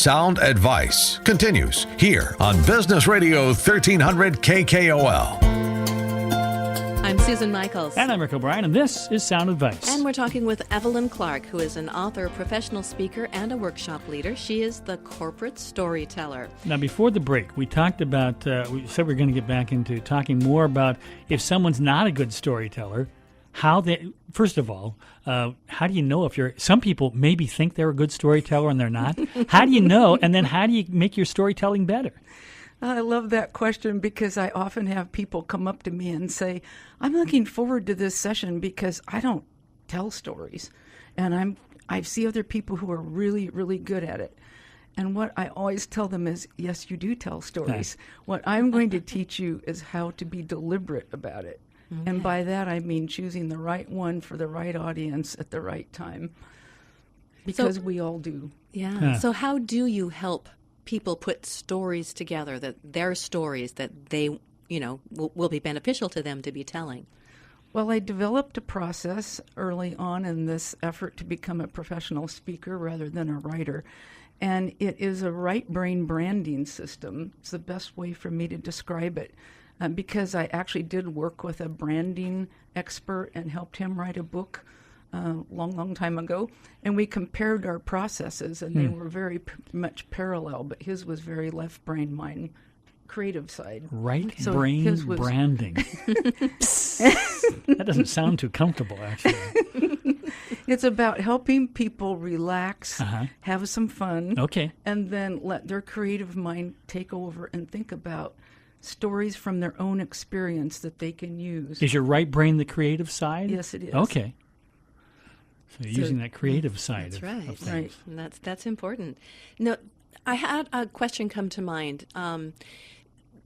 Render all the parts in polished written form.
Sound Advice continues here on Business Radio 1300 KKOL. I'm Susan Michaels. And I'm Rick O'Brien, and this is Sound Advice. And we're talking with Evelyn Clark, who is an author, professional speaker, and a workshop leader. She is the corporate storyteller. Now, before the break, we talked about, we said we are going to get back into talking more about if someone's not a good storyteller, first of all, how do you know if some people maybe think they're a good storyteller and they're not? How do you know? And then how do you make your storytelling better? I love that question because I often have people come up to me and say, I'm looking forward to this session because I don't tell stories. And I see other people who are really, really good at it. And what I always tell them is, yes, you do tell stories. What I'm going to teach you is how to be deliberate about it. Okay. And by that, I mean choosing the right one for the right audience at the right time. Because we all do. Yeah. So how do you help people put stories together, that their stories that they, will be beneficial to them to be telling? Well, I developed a process early on in this effort to become a professional speaker rather than a writer. And it is a right brain branding system. It's the best way for me to describe it. Because I actually did work with a branding expert and helped him write a book long time ago, and we compared our processes, and they were very much parallel, but his was very left brain, mine creative side. Right brain branding. That doesn't sound too comfortable, actually. It's about helping people relax, have some fun, and then let their creative mind take over and think about stories from their own experience that they can use. Is your right brain the creative side? Yes, it is. Okay. So you're using that creative side of things. Right. And that's important. Now, I had a question come to mind.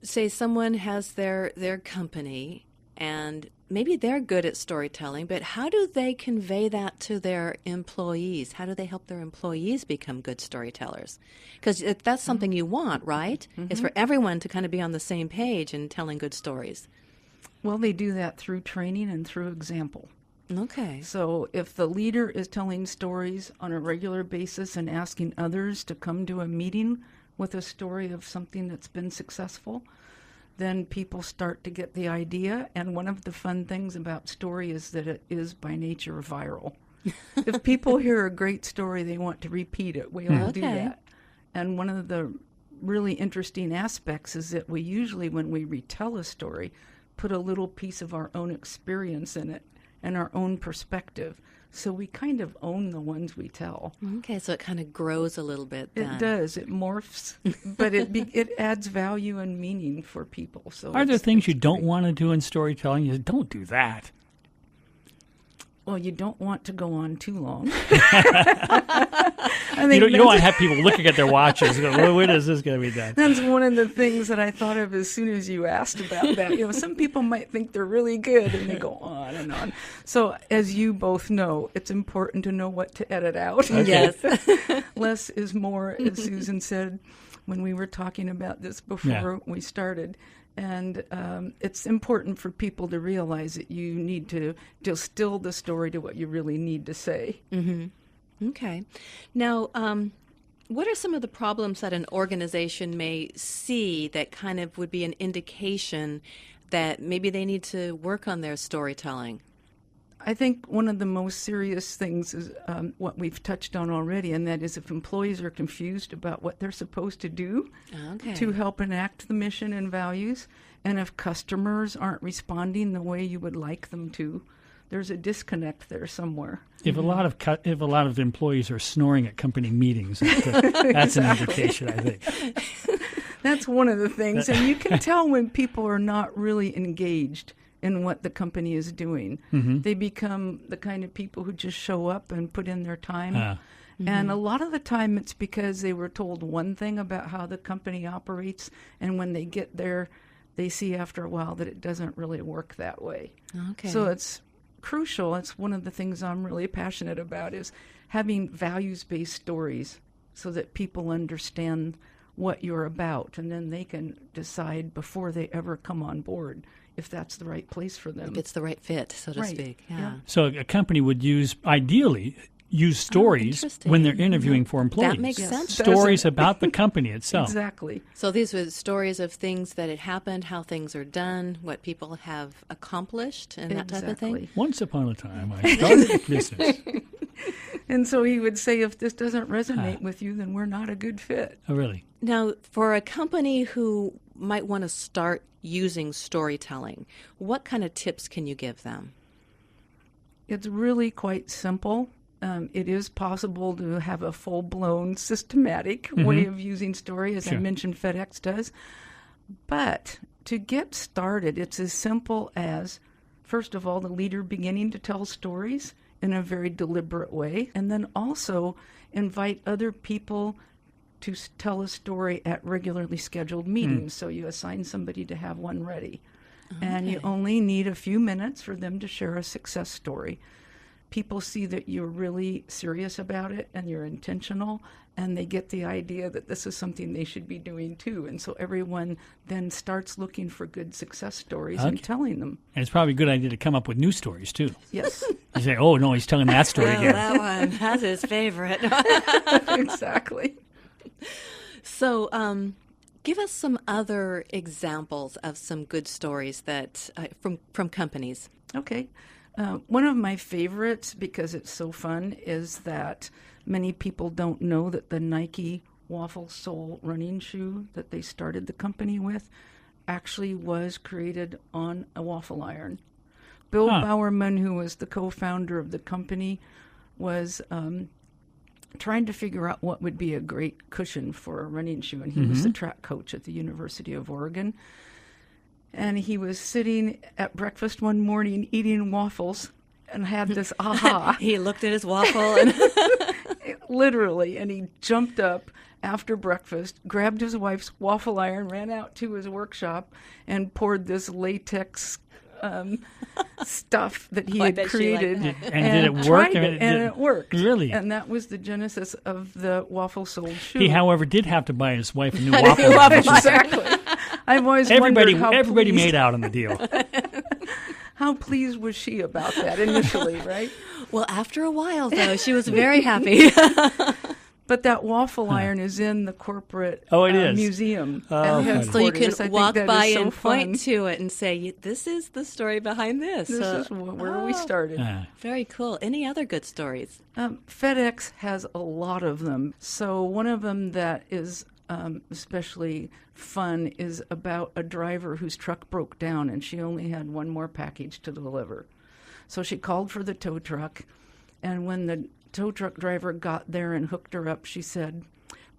Say someone has their company, and maybe they're good at storytelling, but how do they convey that to their employees? How do they help their employees become good storytellers? Because that's something you want, right? Mm-hmm. It's for everyone to kind of be on the same page and telling good stories. Well, they do that through training and through example. Okay. So if the leader is telling stories on a regular basis and asking others to come to a meeting with a story of something that's been successful, then people start to get the idea. And one of the fun things about story is that it is by nature viral. If people hear a great story, they want to repeat it. We all do that. And one of the really interesting aspects is that we usually, when we retell a story, put a little piece of our own experience in it and our own perspective. So we kind of own the ones we tell. Okay, so it kind of grows a little bit then. It does. It morphs, but it adds value and meaning for people. So are there things you don't want to do in storytelling? You say, don't do that. Well, you don't want to go on too long. You don't want to have people looking at their watches going, when is this going to be done? That's one of the things that I thought of as soon as you asked about that. Some people might think they're really good, and they go on and on. So, as you both know, it's important to know what to edit out. Okay. Yes. Less is more, as Susan said when we were talking about this before we started. And it's important for people to realize that you need to distill the story to what you really need to say. Mm-hmm. Okay. Now, what are some of the problems that an organization may see that kind of would be an indication that maybe they need to work on their storytelling? I think one of the most serious things is what we've touched on already, and that is if employees are confused about what they're supposed to do to help enact the mission and values, and if customers aren't responding the way you would like them to, there's a disconnect there somewhere. If a lot of employees are snoring at company meetings, that's an indication, I think. That's one of the things, and you can tell when people are not really engaged in what the company is doing. Mm-hmm. They become the kind of people who just show up and put in their time. Mm-hmm. And a lot of the time it's because they were told one thing about how the company operates, and when they get there, they see after a while that it doesn't really work that way. Okay. So it's crucial. It's one of the things I'm really passionate about is having values-based stories so that people understand what you're about, and then they can decide before they ever come on board if that's the right place for them. If it's the right fit, so to speak. Yeah. So a company would use, ideally, use stories interesting. when they're interviewing for employees. That makes Yes. sense. Stories about the company itself. Exactly. So these were stories of things that had happened, how things are done, what people have accomplished, and that type of thing. Exactly. Once upon a time, I started a business. And so he would say, if this doesn't resonate with you, then we're not a good fit. Oh, really? Now, for a company who might want to start using storytelling, what kind of tips can you give them? It's really quite simple. It is possible to have a full-blown systematic way of using story, as I Sure. mentioned FedEx does. But to get started, it's as simple as, first of all, the leader beginning to tell stories in a very deliberate way, and then also invite other people to tell a story at regularly scheduled meetings. So you assign somebody to have one ready. And you only need a few minutes for them to share a success story. People see that you're really serious about it and you're intentional, and they get the idea that this is something they should be doing too. And so everyone then starts looking for good success stories and telling them. And it's probably a good idea to come up with new stories, too. Yes, You say, oh, no, he's telling that story again. that one, that's his favorite. exactly. So, give us some other examples of some good stories that from companies. Okay. One of my favorites, because it's so fun, is that many people don't know that the Nike Waffle Sole running shoe that they started the company with actually was created on a waffle iron. Bill Bowerman, who was the co-founder of the company, was trying to figure out what would be a great cushion for a running shoe, and he was the track coach at the University of Oregon. And he was sitting at breakfast one morning eating waffles and had this aha. He looked at his waffle and Literally, and he jumped up after breakfast, grabbed his wife's waffle iron, ran out to his workshop, and poured this latex stuff that he I had bet she created. liked that. And did it work? tried I mean, it, and it worked. Really? And that was the genesis of the waffle sole shoe. He, however, did have to buy his wife a new waffle iron. Exactly. I've always Everybody wondered how made pleased, out on the deal. how pleased was she about that initially, right? well, after a while though, she was very happy. But that waffle iron is in the corporate Oh, it is? museum. Oh, at funny. So you headquarters. I can think walk that is by so and fun. point to it and say, "This is the story behind this." This So- is where we started. Very cool. Any other good stories? FedEx has a lot of them. So one of them that is especially fun is about a driver whose truck broke down and she only had one more package to deliver. So she called for the tow truck, and when the tow truck driver got there and hooked her up, she said,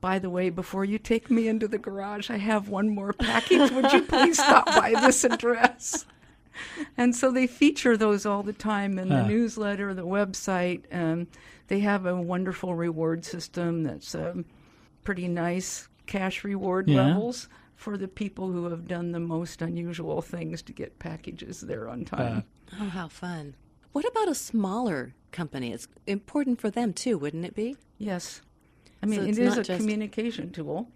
"By the way, before you take me into the garage, I have one more package. Would you please stop by this address?" And so they feature those all the time in the newsletter, the website, and they have a wonderful reward system that's pretty nice cash reward levels for the people who have done the most unusual things to get packages there on time. Oh, how fun. What about a smaller company? It's important for them too, wouldn't it be? Yes. I mean, So it it's is not a just- communication tool,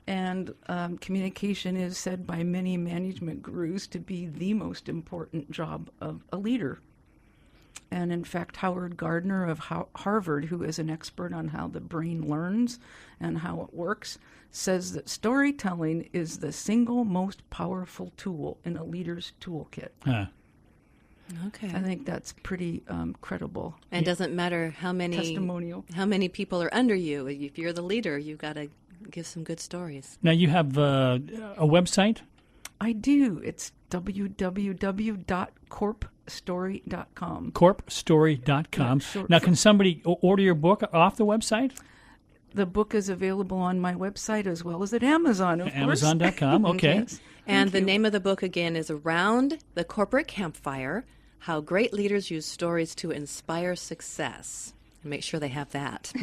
and communication is said by many management gurus to be the most important job of a leader. And in fact, Howard Gardner of Harvard, who is an expert on how the brain learns and how it works, says that storytelling is the single most powerful tool in a leader's toolkit. Okay. I think that's pretty credible. And it doesn't matter how Testimonial. many people are under you. If you're the leader, you've got to give some good stories. Now, you have a website? I do. It's www.corpstory.com. Corpstory.com. Yeah, short Now, for- can somebody order your book off the website? The book is available on my website as well as at Amazon, of course. Amazon.com, okay. Yes. And Thank the you. name of the book again is Around the Corporate Campfire: How Great Leaders Use Stories to Inspire Success. And make sure they have that.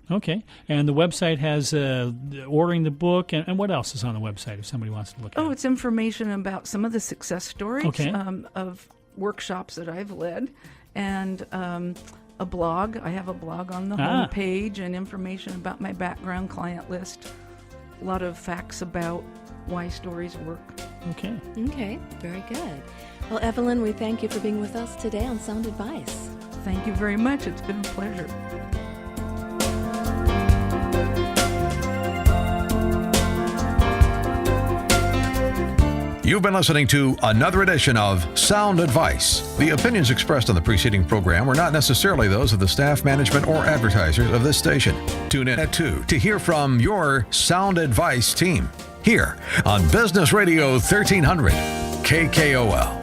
Okay. And the website has ordering the book, and what else is on the website if somebody wants to look at Oh, it? it's information about some of the success stories Okay. of workshops that I've led, and a blog. I have a blog on the homepage, and information about my background, client list, a lot of facts about why stories work. Okay. Okay, very good. Well, Evelyn, we thank you for being with us today on Sound Advice. thank you very much. It's been a pleasure. You've been listening to another edition of Sound Advice. The opinions expressed on the preceding program were not necessarily those of the staff, management, or advertisers of this station. Tune in at 2 to hear from your Sound Advice team here on Business Radio 1300 KKOL.